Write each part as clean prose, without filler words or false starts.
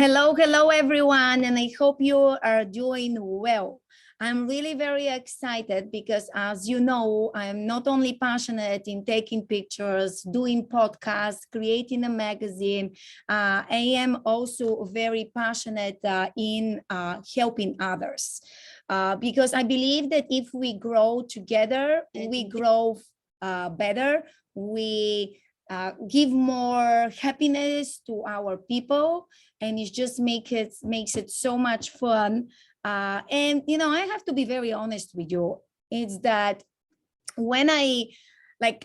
Hello everyone, and I hope you are doing well. I'm really very excited because, as you know, I'm not only passionate in taking pictures, doing podcasts, creating a magazine. I am also very passionate in helping others because I believe that if we grow together, we grow better. We give more happiness to our people, and it just makes it so much fun. And I have to be very honest with you. It's that when I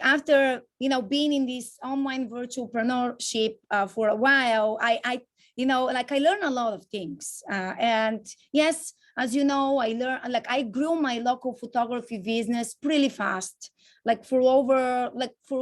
after being in this online virtualpreneurship for a while, I I learned a lot of things. And yes, as you know, I grew my local photography business pretty fast. For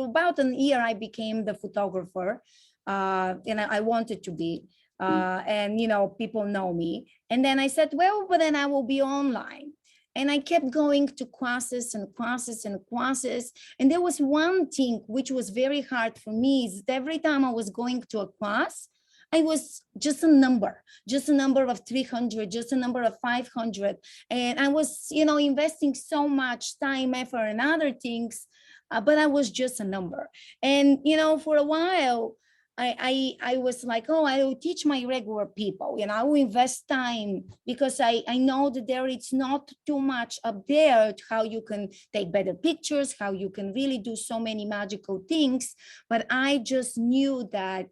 about an year, I became the photographer, and I wanted to be. And people know me. And then I said, well, but then I will be online. And I kept going to classes and classes and classes. And there was one thing which was very hard for me, is that every time I was going to a class, I was just a number of 300, just a number of 500. And I was, investing so much time, effort, and other things, but I was just a number. And, for a while, I was like, oh, I will teach my regular people, I will invest time, because I know that it's not too much up there how you can take better pictures, how you can really do so many magical things. But I just knew that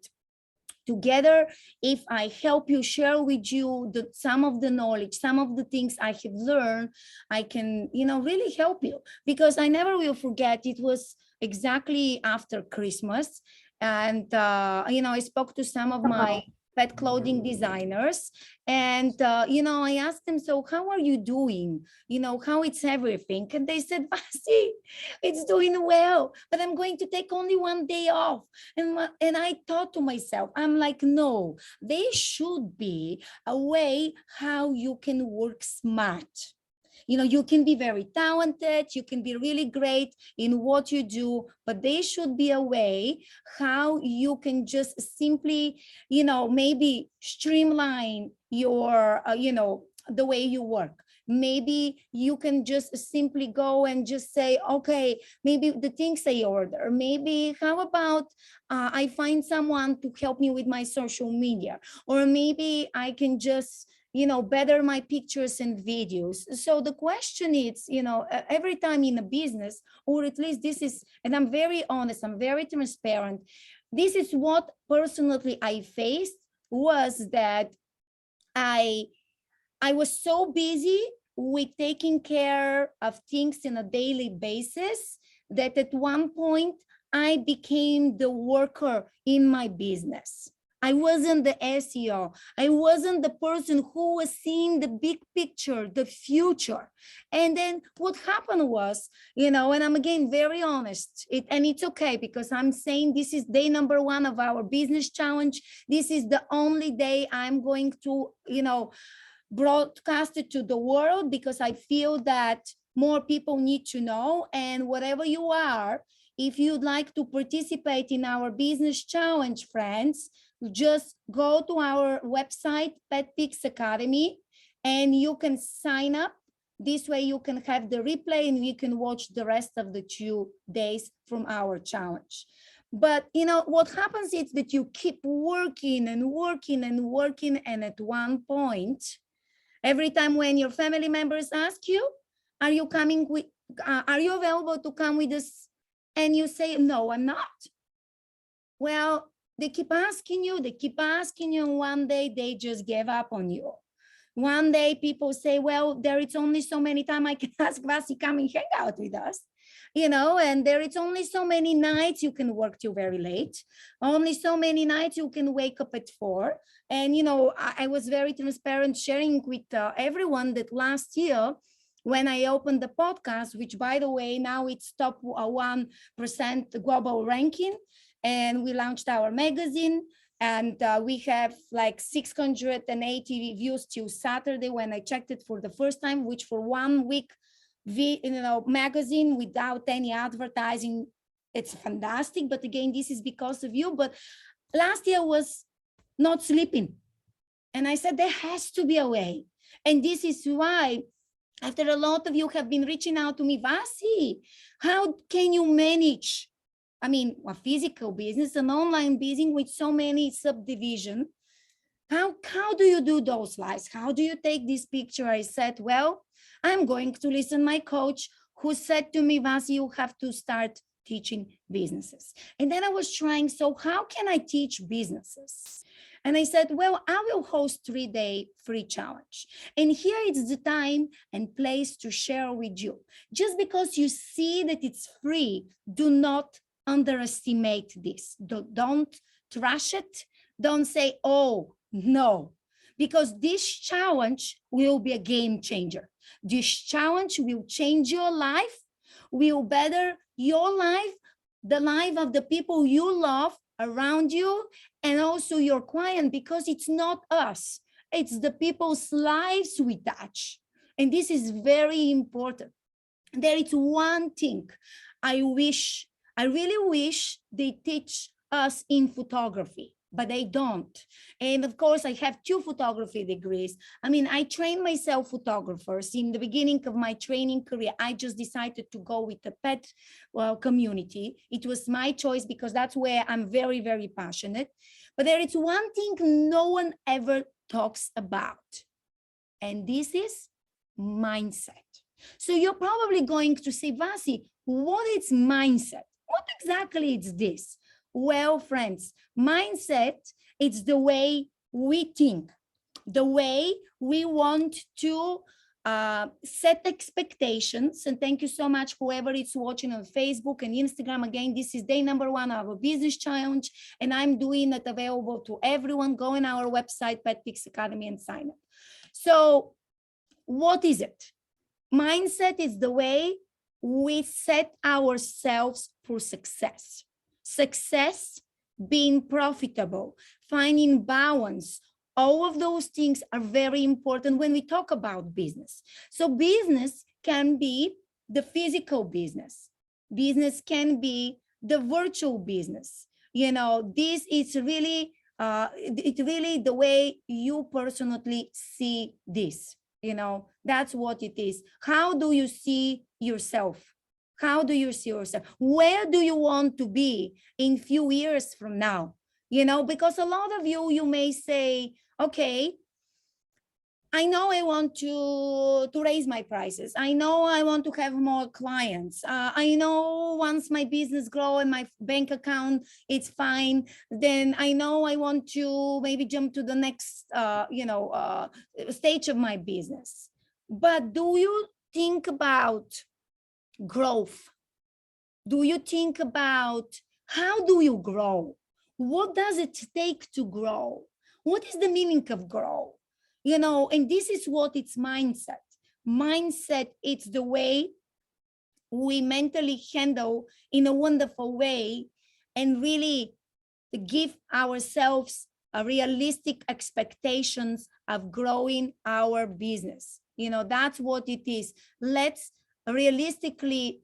together, if I help you, share with you some of the knowledge, some of the things I have learned, I can, really help you. Because I never will forget, it was exactly after Christmas. And, I spoke to some of my pet clothing designers, and, I asked them, so how are you doing? How it's everything? And they said, Vasi, it's doing well, but I'm going to take only one day off. And I thought to myself, I'm like, no, there should be a way how you can work smart. You can be very talented, you can be really great in what you do, but there should be a way how you can just simply, maybe streamline your, the way you work. Maybe you can just simply go and just say, okay, maybe the things I order, maybe how about I find someone to help me with my social media, or maybe I can just better my pictures and videos. So the question is, every time in a business, or at least this is, and I'm very honest, I'm very transparent, this is what personally I faced, was that I was so busy with taking care of things in a daily basis that at one point I became the worker in my business. I wasn't the SEO. I wasn't the person who was seeing the big picture, the future. And then what happened was, and I'm again very honest, and it's okay, because I'm saying this is day number 1 of our business challenge. This is the only day I'm going to, broadcast it to the world, because I feel that more people need to know. And whatever you are, if you'd like to participate in our business challenge, friends, just go to our website, Petpix Academy, and you can sign up. This way you can have the replay and you can watch the rest of the 2 days from our challenge. But what happens is that you keep working and working and working, and at one point, every time when your family members ask you, are you available to come with us? And you say, no, I'm not. Well, they keep asking you, and one day they just gave up on you. One day people say, well, there is only so many times I can ask Vasi, come and hang out with us, and there is only so many nights you can work till very late, only so many nights you can wake up at 4. And, I was very transparent, sharing with everyone that last year, when I opened the podcast, which by the way, now it's top 1% global ranking, and we launched our magazine, and we have like 680 views till Saturday when I checked it for the first time, which for 1 week, magazine without any advertising, it's fantastic. But again, this is because of you. But last year was not sleeping. And I said, there has to be a way. And this is why, after a lot of you have been reaching out to me, Vasi, how can you manage, I mean, a physical business, an online business with so many subdivisions? How do you do those lives? How do you take this picture? I said, well, I'm going to listen my coach who said to me, Vasi, you have to start teaching businesses. And then I was trying, so how can I teach businesses? And I said, well, I will host 3-day free challenge. And here it's the time and place to share with you. Just because you see that it's free, do not underestimate this. Don't trash it. Don't say, oh, no, because this challenge will be a game changer. This challenge will change your life, will better your life, the life of the people you love around you, and also your client, because it's not us, it's the people's lives we touch. And this is very important. There is one thing I really wish they teach us in photography, but they don't. And of course, I have 2 photography degrees. I mean, I trained myself photographers. In the beginning of my training career, I just decided to go with the pet community. It was my choice because that's where I'm very, very passionate. But there is one thing no one ever talks about, and this is mindset. So you're probably going to say, Vasi, what is mindset? What exactly is this? Well, friends, mindset is the way we think, the way we want to set expectations. And thank you so much, whoever is watching on Facebook and Instagram. Again, this is day number 1 of a business challenge, and I'm doing it available to everyone. Go on our website, Petpix Academy, and sign up. So what is it? Mindset is the way we set ourselves for success. Success, being profitable, finding balance, all of those things are very important when we talk about business. So business can be the physical business. Business can be the virtual business. You know, this is really, it's really the way you personally see this. You know, that's what it is. How do you see yourself? How do you see yourself? Where do you want to be in few years from now? You know, because a lot of you may say, okay, I know I want to raise my prices. I know I want to have more clients. I know once my business grow and my bank account, it's fine. Then I know I want to maybe jump to the next, stage of my business. But do you think about growth? Do you think about how do you grow? What does it take to grow? What is the meaning of grow? You know, and this is what it's mindset. Mindset, it's the way we mentally handle in a wonderful way and really give ourselves a realistic expectations of growing our business. You know, that's what it is. Let's realistically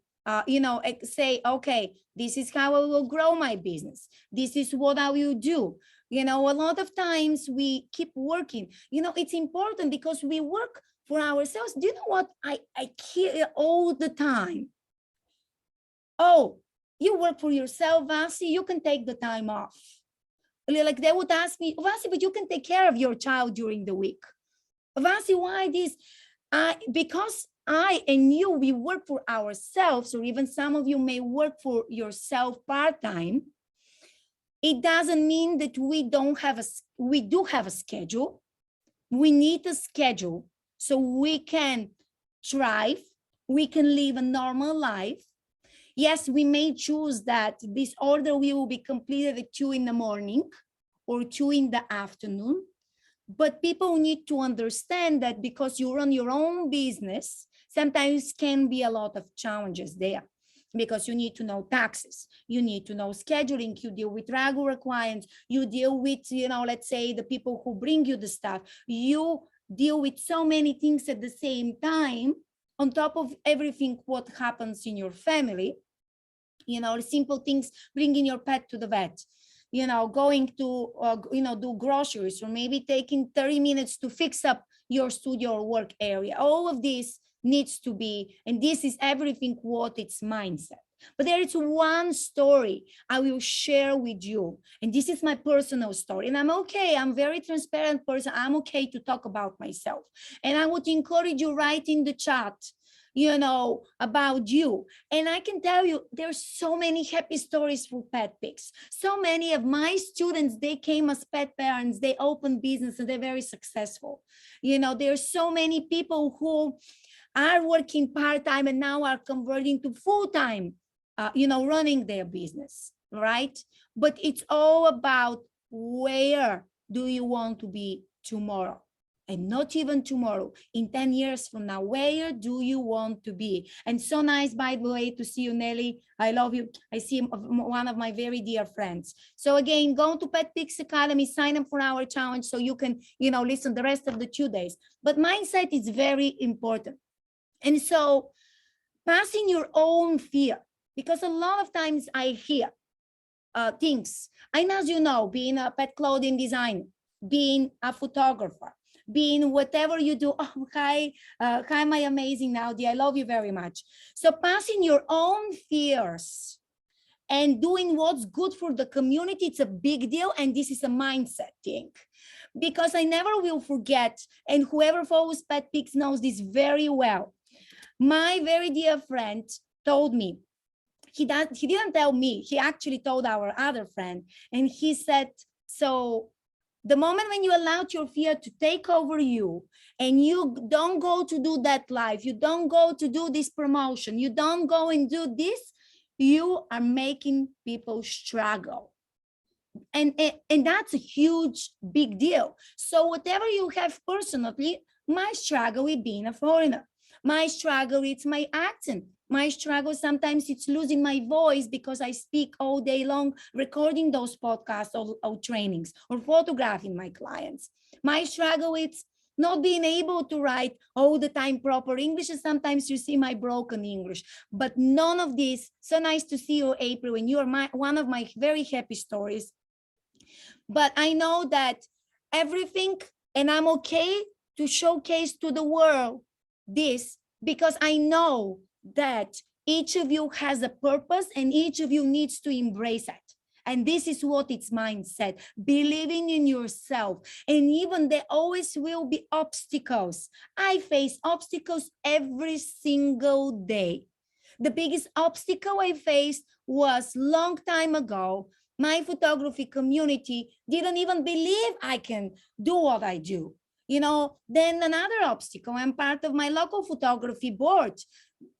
say, okay, this is how I will grow my business. This is what I will do. You know, a lot of times we keep working. You know, it's important because we work for ourselves. Do you know what I hear all the time? Oh, you work for yourself, Vasi, you can take the time off. Like they would ask me, Vasi, but you can take care of your child during the week. Vasi, why this? Because I and you, we work for ourselves, or even some of you may work for yourself part-time. It doesn't mean that we do have a schedule. We need a schedule so we can thrive, we can live a normal life. Yes, we may choose that this order will be completed at 2 in the morning or 2 in the afternoon. But people need to understand that because you run your own business, sometimes can be a lot of challenges there because you need to know taxes, you need to know scheduling, you deal with regular clients, you deal with, let's say the people who bring you the stuff, you deal with so many things at the same time, on top of everything what happens in your family, simple things, bringing your pet to the vet, going to, do groceries, or maybe taking 30 minutes to fix up your studio or work area. All of this needs to be, and this is everything what it's mindset. But there is one story I will share with you, and this is my personal story. And I'm okay, I'm a very transparent person. I'm okay to talk about myself. And I would encourage you, write in the chat, about you. And I can tell you, there's so many happy stories for Petpix. So many of my students, they came as pet parents, they opened business, and they're very successful. There's so many people who are working part-time and now are converting to full-time, running their business, right? But it's all about, where do you want to be tomorrow? And not even tomorrow, in 10 years from now, where do you want to be? And so nice, by the way, to see you, Nelly. I love you. I see one of my very dear friends. So again, go to Petpix Academy, sign up for our challenge so you can, listen the rest of the 2 days. But mindset is very important. And so passing your own fear, because a lot of times I hear things. And as you know, being a pet clothing designer, being a photographer, being whatever you do. Oh, hi, my amazing Naudi. I love you very much. So passing your own fears and doing what's good for the community, it's a big deal. And this is a mindset thing. Because I never will forget, and whoever follows Petpix knows this very well. My very dear friend told me, he didn't tell me, he actually told our other friend, and he said, so the moment when you allowed your fear to take over you, and you don't go to do that live, you don't go to do this promotion, you don't go and do this, you are making people struggle. And that's a huge, big deal. So whatever you have personally, my struggle with being a foreigner, my struggle, it's my accent. My struggle, sometimes it's losing my voice because I speak all day long, recording those podcasts or trainings, or photographing my clients. My struggle, it's not being able to write all the time proper English, and sometimes you see my broken English. But none of this, so nice to see you, April, and you are one of my very happy stories. But I know that everything, and I'm okay to showcase to the world this, because I know that each of you has a purpose and each of you needs to embrace it. And this is what it's mindset, believing in yourself. And even there always will be obstacles. I face obstacles every single day. The biggest obstacle I faced was long time ago. My photography community didn't even believe I can do what I do. Then another obstacle, I'm part of my local photography board.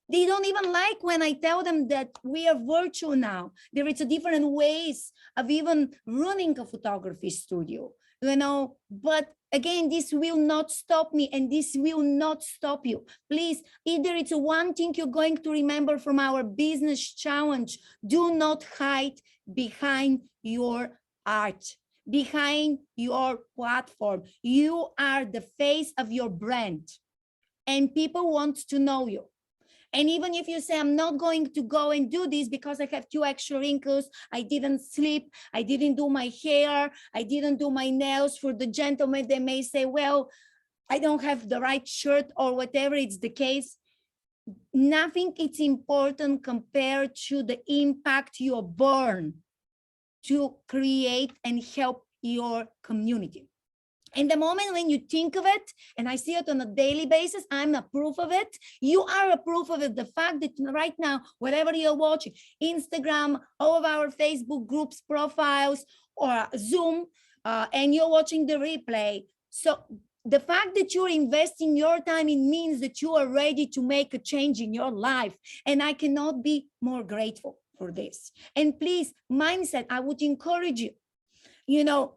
They don't even like when I tell them that we are virtual now. There is a different ways of even running a photography studio, but again, this will not stop me, and this will not stop you. Please, either it's one thing you're going to remember from our business challenge: do not hide behind your art, behind your platform. You are the face of your brand, and people want to know you. And even if you say, I'm not going to go and do this because I have 2 extra wrinkles, I didn't sleep, I didn't do my hair, I didn't do my nails. For the gentlemen, they may say, well, I don't have the right shirt, or whatever it's the case. Nothing is important compared to the impact you're born to create and help your community. And the moment when you think of it, and I see it on a daily basis, I'm a proof of it. You are a proof of it. The fact that right now, whatever you're watching, Instagram, all of our Facebook groups, profiles, or Zoom, and you're watching the replay. So the fact that you're investing your time, it means that you are ready to make a change in your life. And I cannot be more grateful for this. And please, mindset, I would encourage you,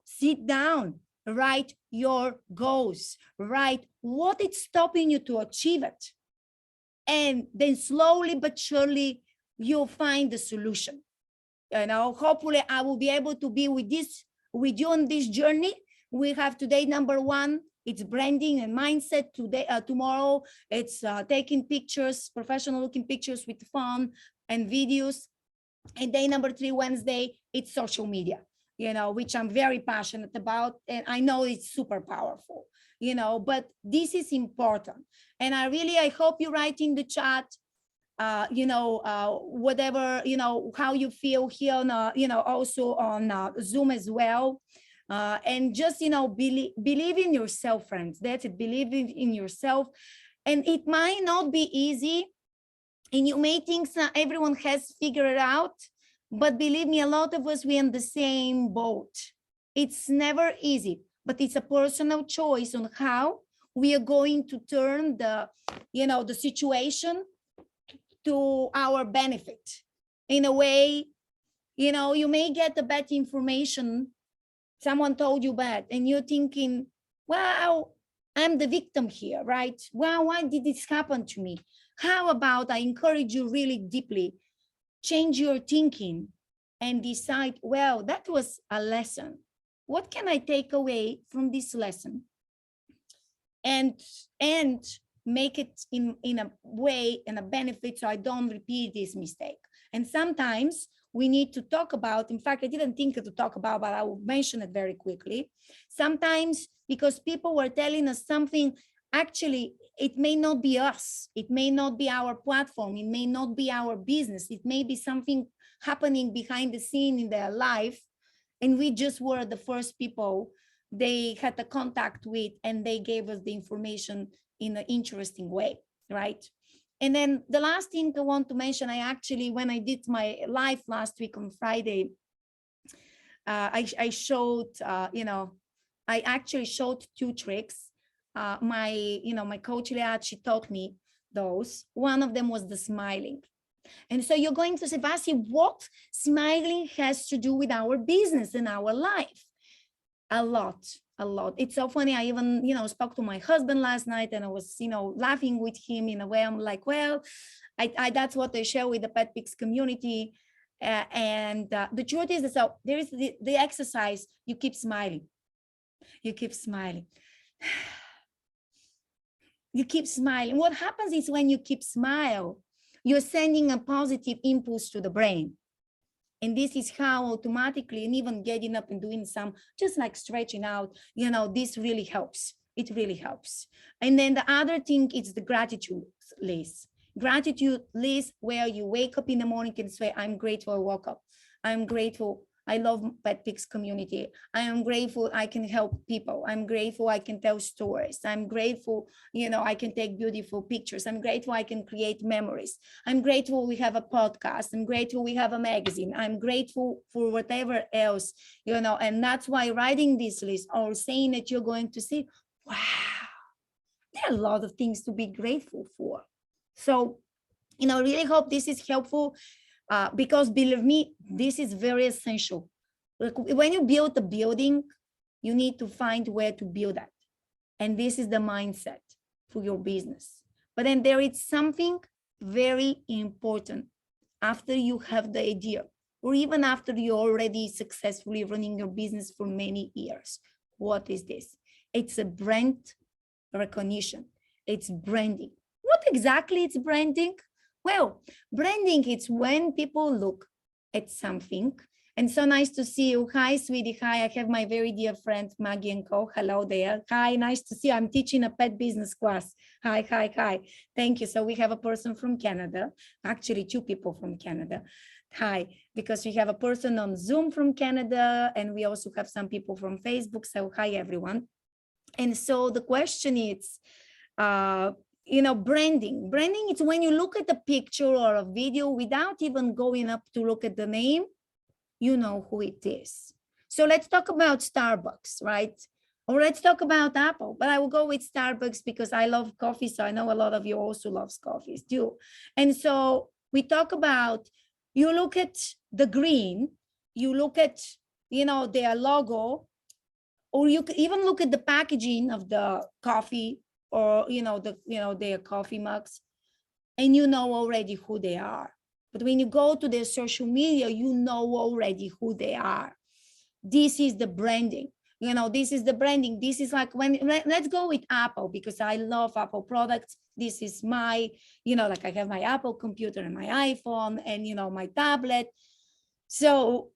sit down, write your goals, write what is stopping you to achieve it. And then slowly but surely, you'll find the solution. Hopefully I will be able to be with you on this journey. We have today, number 1, it's branding and mindset. Today, tomorrow, it's taking pictures, professional looking pictures with fun and videos. And day number 3, Wednesday, it's social media. which I'm very passionate about. And I know it's super powerful, but this is important. And I hope you write in the chat, whatever, how you feel here on, also on Zoom as well. And just, believe in yourself, friends. That's it. Believe in yourself. And it might not be easy, and you may think everyone has figured it out, but believe me, a lot of us, we're in the same boat. It's never easy, but it's a personal choice on how we are going to turn the situation to our benefit. In a way, you may get the bad information, someone told you bad, and you're thinking, wow, I'm the victim here, right? Wow, why did this happen to me? How about I encourage you really deeply, change your thinking and decide, well, that was a lesson. What can I take away from this lesson? And make it in a way and a benefit so I don't repeat this mistake. And sometimes we need to talk about, in fact, I didn't think to talk about, but I will mention it very quickly. Sometimes because people were telling us something, actually, it may not be us. It may not be our platform. It may not be our business. It may be something happening behind the scene in their life. And we just were the first people they had a contact with, and they gave us the information in an interesting way, right? And then the last thing I want to mention, I actually, when I did my live last week on Friday, I showed, I actually showed 2 tricks. My coach Liat, she taught me those. One of them was the smiling. And so you're going to say, Vasi, what smiling has to do with our business and our life? A lot. It's so funny. I even, spoke to my husband last night, and I was, laughing with him in a way. I'm like, well, I that's what I share with the Petpix community. And the truth is that, so there is the exercise. You keep smiling. You keep smiling. You keep smiling. What happens is when you keep smile, you're sending a positive impulse to the brain. And this is how automatically, and even getting up and doing some, just like stretching out, this really helps. It really helps. And then the other thing is the gratitude list. Gratitude list where you wake up in the morning and say, I'm grateful I woke up. I'm grateful. I love Petpix community. I am grateful I can help people. I'm grateful I can tell stories. I'm grateful, I can take beautiful pictures. I'm grateful I can create memories. I'm grateful we have a podcast. I'm grateful we have a magazine. I'm grateful for whatever else, and that's why writing this list or saying that you're going to say, wow, there are a lot of things to be grateful for. So, really hope this is helpful. Because believe me, this is very essential. When you build a building, you need to find where to build that. And this is the mindset for your business. But then there is something very important after you have the idea, or even after you're already successfully running your business for many years. What is this? It's a brand recognition. It's branding. What exactly is branding? Well, branding, it's when people look at something. And so nice to see you. Hi, sweetie. Hi, I have my very dear friend, Maggie and Co. Hello there. Hi, nice to see you. I'm teaching a pet business class. Hi. Thank you. So we have a person from Canada, actually 2 people from Canada. Hi, because we have a person on Zoom from Canada, and we also have some people from Facebook. So hi, everyone. And so the question is, branding is when you look at a picture or a video without even going up to look at the name, you know who it is. So let's talk about Starbucks, right? Or let's talk about Apple, but I will go with Starbucks because I love coffee. So I know a lot of you also loves coffees too. And so we talk about, you look at the green, you look at, their logo, or you could even look at the packaging of the coffee, or their coffee mugs, and you know already who they are. But when you go to their social media, you know already who they are. This is the branding. This is the branding. This is like let's go with Apple, because I love Apple products. This is my, like I have my Apple computer and my iPhone and my tablet. So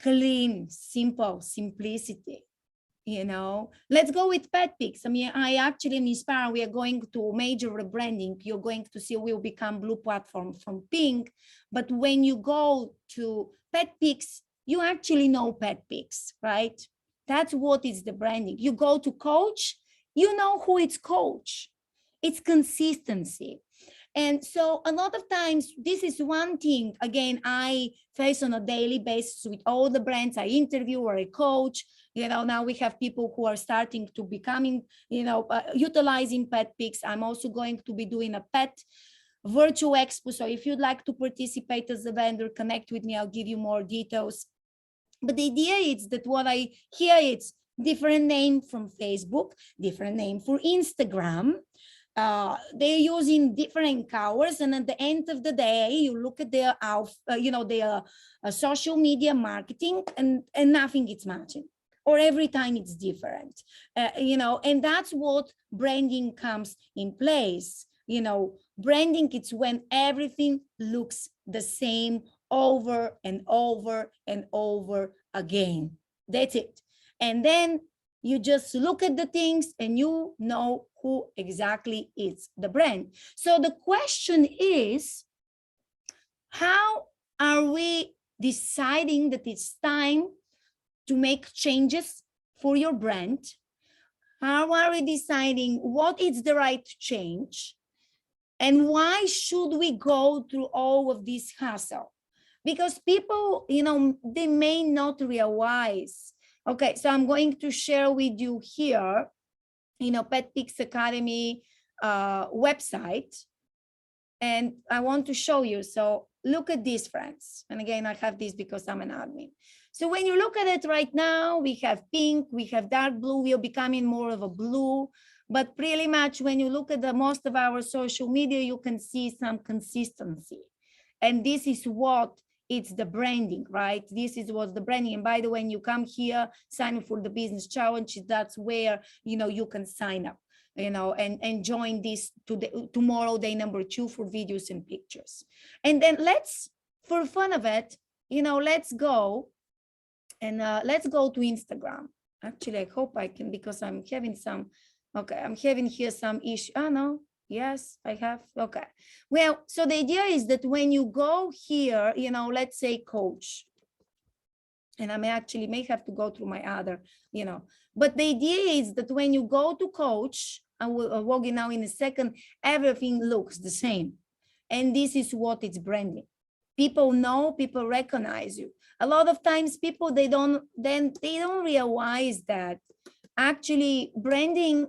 clean, simple, simplicity. You know, let's go with Petpix. I mean, I actually am inspired. We are going to major rebranding. You're going to see we'll become blue platform from pink. But when you go to Petpix, you actually know Petpix, right? That's what is the branding. You go to coach, you know who it's coach. It's consistency. And so a lot of times, this is one thing, again, I face on a daily basis with all the brands I interview or I coach. You know, now we have people who are starting to becoming, you know, utilizing Petpix. I'm also going to be doing a pet virtual expo. So if you'd like to participate as a vendor, connect with me. I'll give you more details. But the idea is that what I hear, it's different name from Facebook, different name for Instagram. They're using different colors, and at the end of the day, you look at their you know, their social media marketing, and nothing is matching, or every time it's different. You know, and that's what branding comes in place. You know, branding, it's when everything looks the same over and over and over again. That's it. And then you just look at the things and you know who exactly is the brand. So the question is, how are we deciding that it's time to make changes for your brand? How are we deciding what is the right change? And why should we go through all of this hassle? Because people, you know, they may not realize. Okay, so I'm going to share with you here, you know, Petpix Academy website. And I want to show you. So look at this, friends. And again, I have this because I'm an admin. So when you look at it right now, we have pink, we have dark blue, we are becoming more of a blue. But pretty much when you look at the most of our social media, you can see some consistency. And this is what it's the branding, right? This is what's the branding. And by the way, when you come here, sign up for the business challenge, that's where, you know, you can sign up, you know, and join this tomorrow, day number 2, for videos and pictures. And then let's, for fun of it, you know, let's go and let's go to Instagram. Actually, I hope I can, because I'm having some, okay, I'm having here some issue. Oh, no. Yes, I have. Okay. Well, so the idea is that when you go here, you know, let's say coach, and I may have to go through my other, you know, but the idea is that when you go to coach, I will walk in now in a second, everything looks the same. And this is what it's branding. People know, people recognize you. A lot of times people, they don't realize that actually branding,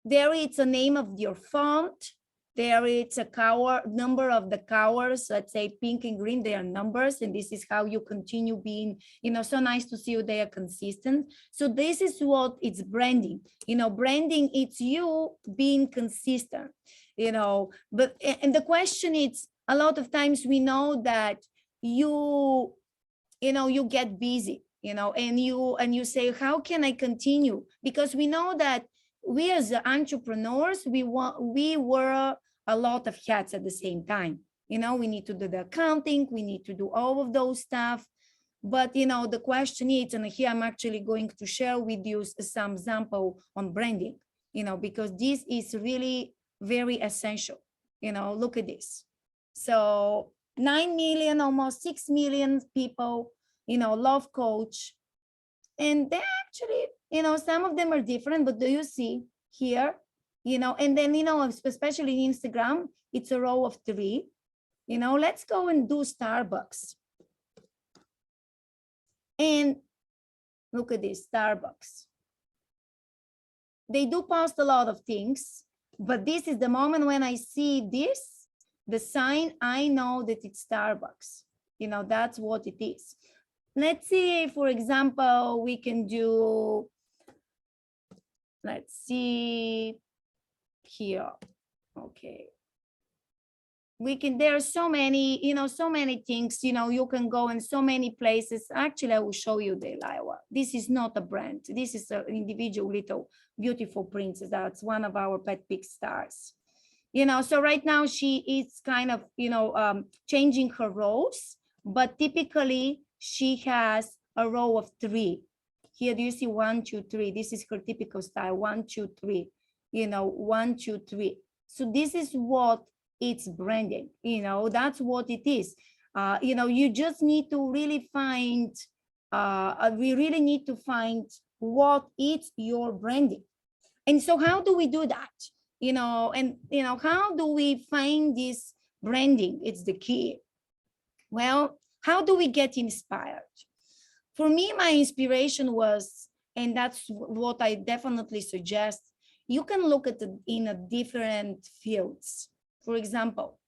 there it's a name of your font, there it's a color, number of the colors, let's say pink and green, they are numbers, and this is how you continue being, you know, so nice to see you, they are consistent. So this is what it's branding, you know, branding, it's you being consistent, you know. But, and the question is, a lot of times we know that you know, you get busy, you know, and you say, how can I continue? Because we know that we as entrepreneurs, we wear a lot of hats at the same time. You know, we need to do the accounting, we need to do all of those stuff. But, you know, the question is, and here I'm actually going to share with you some example on branding, you know, because this is really very essential. You know, look at this. So 9 million, almost 6 million people, you know, love coach. And they actually, you know, some of them are different, but do you see here, you know, and then, you know, especially in Instagram, it's a row of 3, you know. Let's go and do Starbucks. And look at this, Starbucks. They do post a lot of things, but this is the moment when I see this, the sign, I know that it's Starbucks. You know, that's what it is. Let's see, for example, we can do, let's see here. Okay. We can, there are so many, you know, so many things, you know, you can go in so many places. Actually, I will show you Delilah. This is not a brand. This is an individual little beautiful princess. That's one of our Petpix stars. You know, so right now she is kind of, you know, changing her roles. but typically she has a row of 3. Here, do you see 1, 2, 3? This is her typical style, 1, 2, 3, 1, 2, 3. So this is what it's branding, that's what it is. You just need to really find, we really need to find what is your branding. And so how do we do that? How do we find this branding? It's the key. Well, how do we get inspired? For me, my inspiration was, and that's what I definitely suggest, you can look at it in a different fields. For example,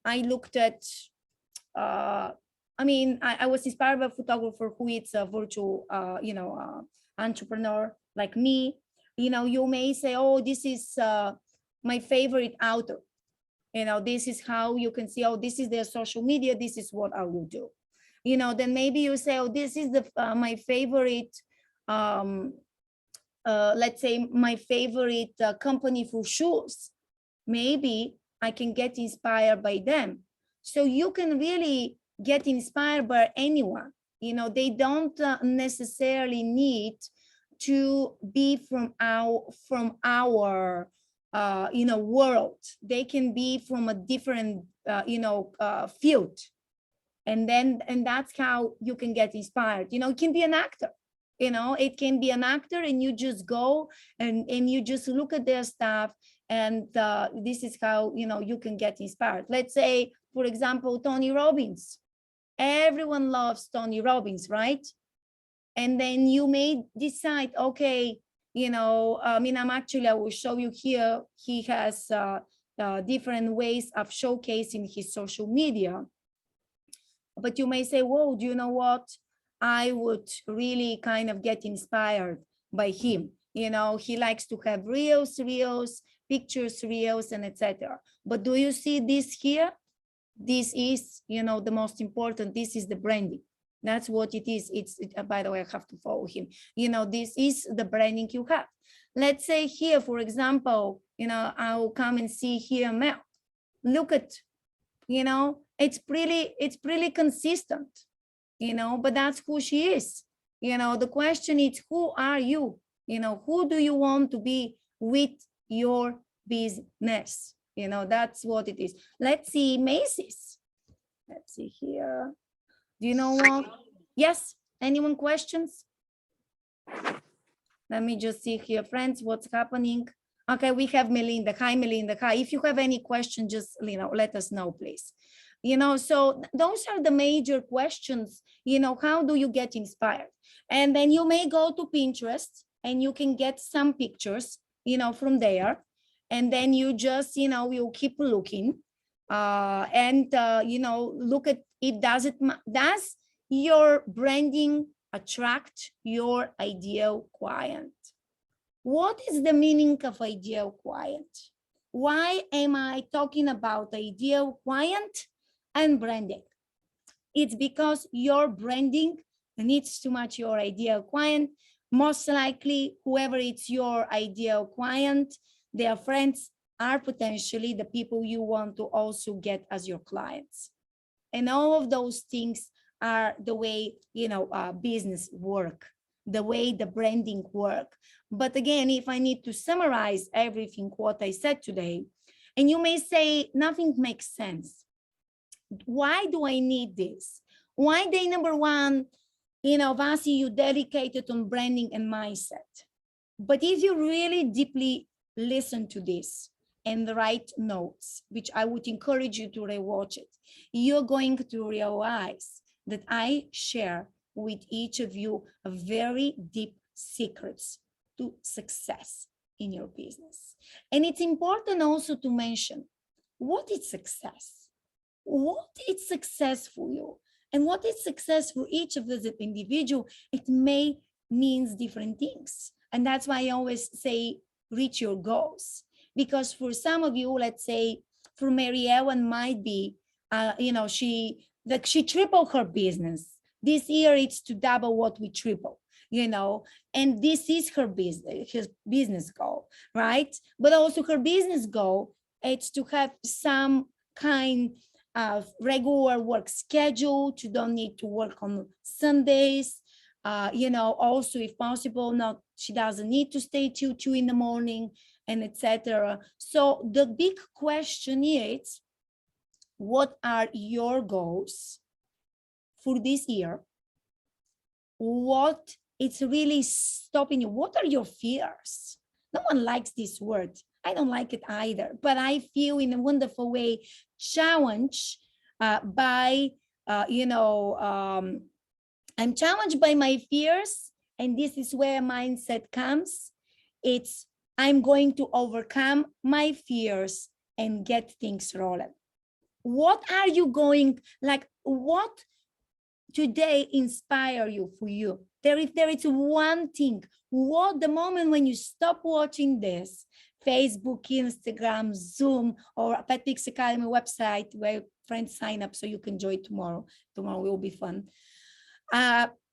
I looked at, I was inspired by a photographer who is a virtual, entrepreneur like me. You may say, oh, this is my favorite author. This is how you can see, oh, this is their social media. This is what I will do. Then maybe you say, oh, this is my favorite, let's say my favorite company for shoes. Maybe I can get inspired by them. So you can really get inspired by anyone. They don't necessarily need to be from our world. They can be from a different field, and that's how you can get inspired. It can be an actor. It can be an actor, and you just go and you just look at their stuff, and this is how you can get inspired. Let's say, for example, Tony Robbins. Everyone loves Tony Robbins, right? And then you may decide, okay, I will show you here. He has different ways of showcasing his social media. But you may say, whoa, do you know what? I would really kind of get inspired by him. He likes to have reels, pictures, reels, and etc. But do you see this here? This is, the most important. This is the branding. That's what it is. By the way, I have to follow him. This is the branding you have. Let's say here, for example, I'll come and see here Mel. Look at, it's pretty consistent, but that's who she is. The question is, who are you? Who do you want to be with your business? That's what it is. Let's see Macy's. Let's see here. Do you know what? Yes, anyone questions? Let me just see here, friends, what's happening. Okay, we have Melinda. Hi, Melinda. Hi. If you have any question, just let us know, please. So those are the major questions. How do you get inspired? And then you may go to Pinterest and you can get some pictures, from there. And then you just, you keep looking, and look at it. Does your branding attract your ideal client? What is the meaning of ideal client? Why am I talking about ideal client and branding? It's because your branding needs to match your ideal client. Most likely, whoever is your ideal client, their friends are potentially the people you want to also get as your clients. And all of those things are the way, business work, the way the branding work. But again, if I need to summarize everything what I said today, and you may say nothing makes sense. Why do I need this? Why day number one, Vasi, you dedicated on branding and mindset. But if you really deeply listen to this and write notes, which I would encourage you to rewatch it, you're going to realize that I share with each of you a very deep secrets to success in your business. And it's important also to mention, what is success? What is success for you? And what is success for each of us as an individual? It may means different things. And that's why I always say, reach your goals. Because for some of you, let's say for Mary Ellen might be, she tripled her business. This year it's to double what we triple, and this is her business goal, right? But also her business goal, it's to have some kind regular work schedule. You don't need to work on Sundays. You know, also if possible, not, she doesn't need to stay till 2 in the morning, and etc. So the big question is, what are your goals for this year? What it's really stopping you? What are your fears? No one likes this word. I don't like it either, but I feel in a wonderful way challenged by, I'm challenged by my fears, and this is where mindset comes. It's, I'm going to overcome my fears and get things rolling. What are you going, like, what today inspire you for you? If there is one thing, what the moment when you stop watching this, Facebook, Instagram, Zoom, or Petpix Academy website where friends sign up so you can join tomorrow. Tomorrow will be fun.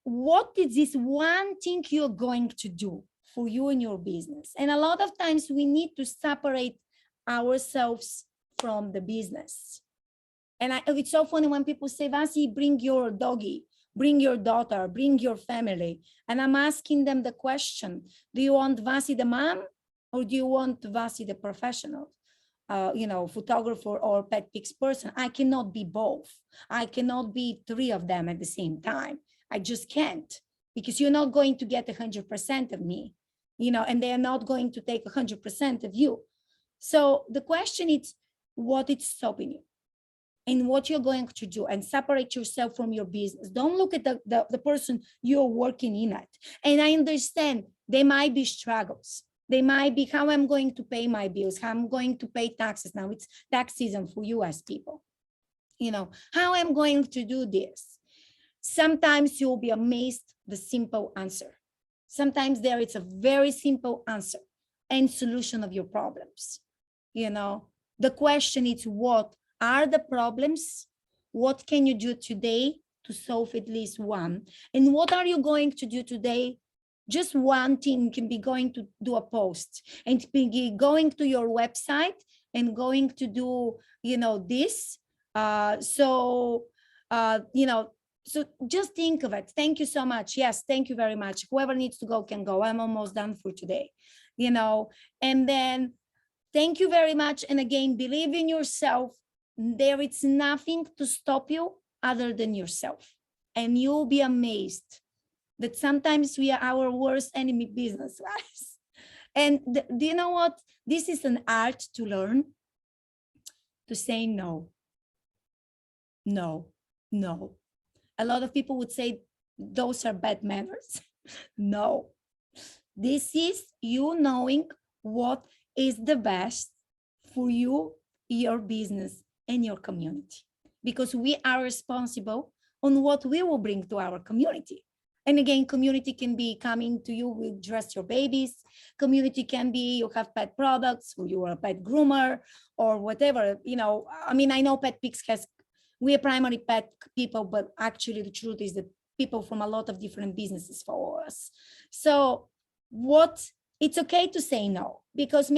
What is this one thing you're going to do for you and your business? And a lot of times we need to separate ourselves from the business. And it's so funny when people say, Vasi, bring your doggy, bring your daughter, bring your family. And I'm asking them the question, do you want Vasi the mom, or do you want Vasi the professional, photographer or Petpix person? I cannot be both. I cannot be 3 of them at the same time. I just can't, because you're not going to get 100% of me, and they're not going to take 100% of you. So the question is, what is stopping you? And what you're going to do, and separate yourself from your business. Don't look at the person you're working in at. And I understand there might be struggles. They might be, how I'm going to pay my bills, how I'm going to pay taxes. Now it's tax season for US people. How I'm going to do this. Sometimes you'll be amazed the simple answer. Sometimes there is a very simple answer and solution of your problems. The question is, what are the problems? What can you do today to solve at least one? And what are you going to do today? Just one thing can be going to do a post, and be going to your website and going to do, this. So just think of it. Thank you so much. Yes, thank you very much. Whoever needs to go can go. I'm almost done for today, and then thank you very much. And again, believe in yourself. There is nothing to stop you other than yourself. And you'll be amazed that sometimes we are our worst enemy business-wise. And do you know what? This is an art to learn, to say no. No, no. A lot of people would say those are bad manners. No. This is you knowing what is the best for you, your business, and your community, because we are responsible on what we will bring to our community. And again, community can be coming to you with dress your babies. Community can be you have pet products, or you are a pet groomer, or whatever. I know Petpix we are primary pet people, but actually the truth is that people from a lot of different businesses follow us. So it's okay to say no, because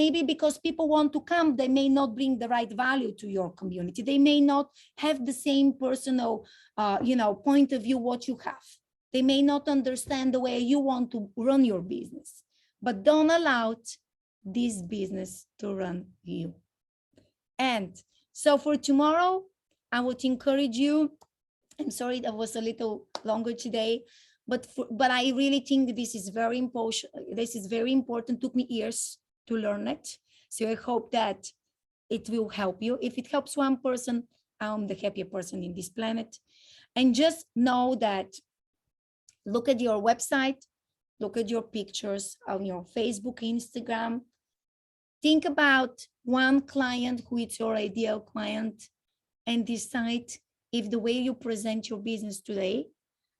people want to come, they may not bring the right value to your community. They may not have the same personal, point of view what you have. They may not understand the way you want to run your business, but don't allow this business to run you. And so for tomorrow, I would encourage you, I'm sorry that was a little longer today, but I really think this is very important. This is very important. It took me years to learn it. So I hope that it will help you. If it helps one person, I'm the happier person in this planet. And just know that, look at your website, look at your pictures on your Facebook, Instagram. Think about one client who is your ideal client, and decide if the way you present your business today,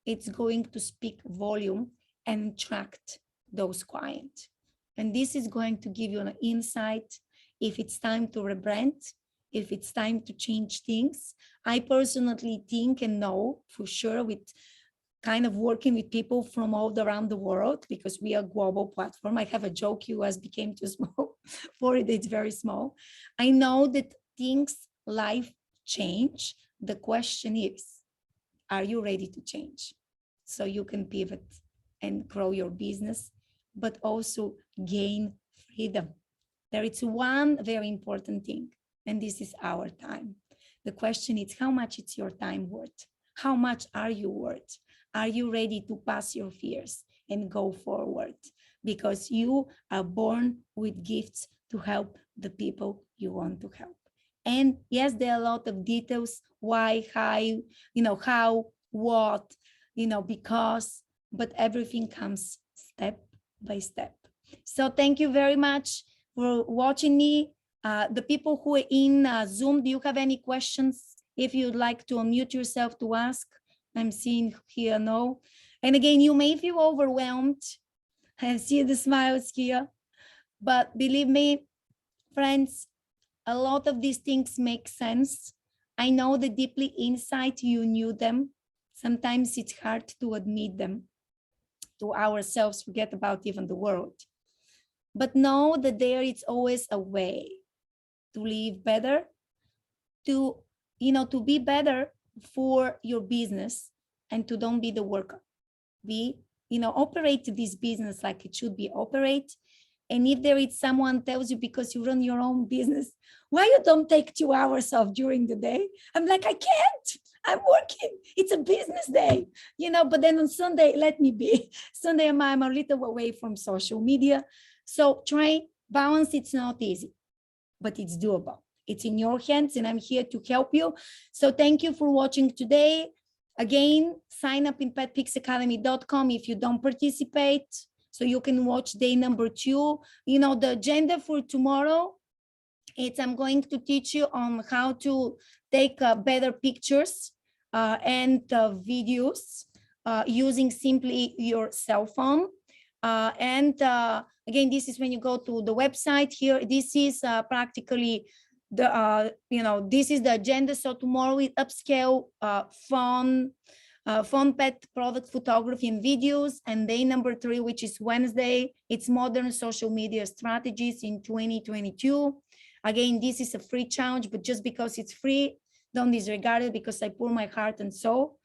it's going to speak volume and attract those clients. And this is going to give you an insight if it's time to rebrand, if it's time to change things. I personally think and know for sure, with kind of working with people from all around the world, because we are a global platform. I have a joke, US became too small for it, it's very small. I know that life change. The question is, are you ready to change? So you can pivot and grow your business, but also gain freedom. There is one very important thing, and this is our time. The question is, how much is your time worth? How much are you worth? Are you ready to pass your fears and go forward? Because you are born with gifts to help the people you want to help. And yes, there are a lot of details, why, how, what, because, but everything comes step by step. So thank you very much for watching me. The people who are in Zoom, do you have any questions? If you'd like to unmute yourself to ask, I'm seeing here no. And again, you may feel overwhelmed. I see the smiles here, but believe me, friends, a lot of these things make sense. I know that deeply inside you knew them. Sometimes it's hard to admit them to ourselves, forget about even the world. But know that there is always a way to live better, to be better for your business, and to don't be the worker. Operate this business like it should be operate. And if there is someone tells you, because you run your own business, why you don't take 2 hours off during the day? I'm like, I can't, I'm working. It's a business day, but then on Sunday, let me be. Sunday, I'm a little away from social media. So try balance. It's not easy, but it's doable. It's in your hands, and I'm here to help you. So thank you for watching today. Again, sign up in petpixacademy.com if you don't participate, so you can watch day number 2. The agenda for tomorrow, I'm going to teach you on how to take better pictures and videos using simply your cell phone. Again, this is when you go to the website here. This is practically this is the agenda. So tomorrow with Upscale, phone pet product photography and videos, and day number 3, which is Wednesday, it's modern social media strategies in 2022. Again, this is a free challenge, but just because it's free, don't disregard it, because I pour my heart and soul,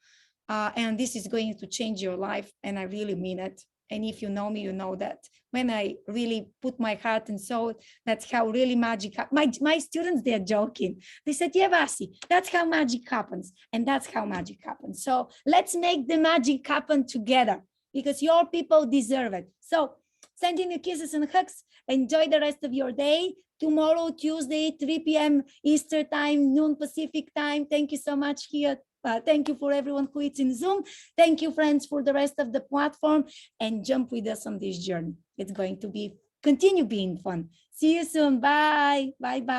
and this is going to change your life, and I really mean it. And if you know me, you know that when I really put my heart and soul, that's how really magic happens. My students, they're joking. They said, yeah, Vasi, that's how magic happens. And that's how magic happens. So let's make the magic happen together, because your people deserve it. So sending you kisses and hugs. Enjoy the rest of your day. Tomorrow, Tuesday, 3 p.m. Eastern time, noon Pacific time. Thank you so much here. Thank you for everyone who is in Zoom. Thank you, friends, for the rest of the platform, and jump with us on this journey. It's going to continue being fun. See you soon. Bye. Bye. Bye.